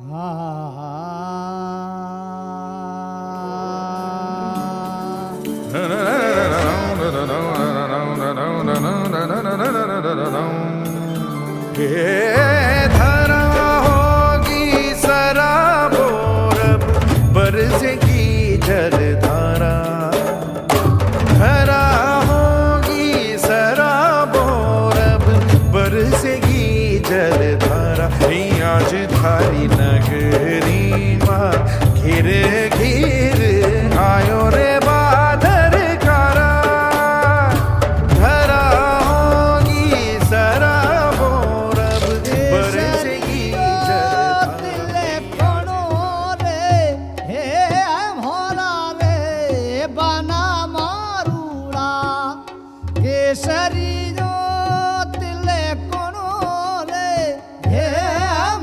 धरा होगी सराबोर बरसेगी जलधारा, धरा होगी सराबोर बरसेगी जलधारा। आज थारी नगरी माँ घिर घिर आयो रे बादर कारा, धरा होगी सराबोर बरसेगी जलधारा। कोणो रे हे मोरा रे बना मारूड़ा केसरी जो तिले कोणो रे हे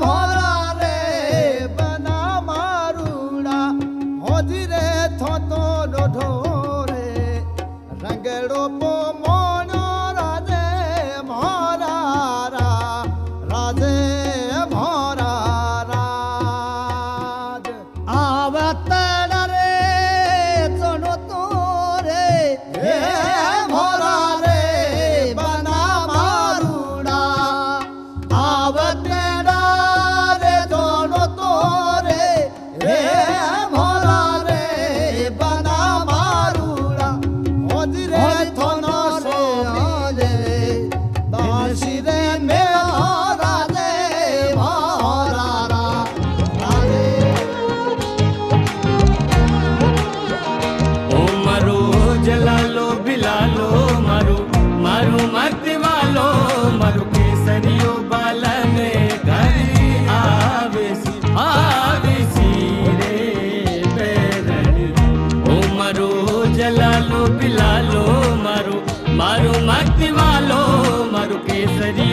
मोरा रे बना मारूड़ा होदी रे थोतो डोढो रे रंगड़ो पो मोनो राजे मोरा रा राजे मोरा राज आवतड़ रे चनो तो रे हे मोरा रे बना मारूड़ा आवतड़ रे चनो तो रे हे मोरा रे बना मारूड़ा होदी रे थोनो रे आले बासी रे मेरा रे मोरा रा राजे ओ मारो जलालो बिलालो मारो मारो मत वालो मारो केसरियो बालने घरी आवेसी रे बेरणी। ओ मारो जलालो बिलालो मारो मारो मत वालो मारो केसरी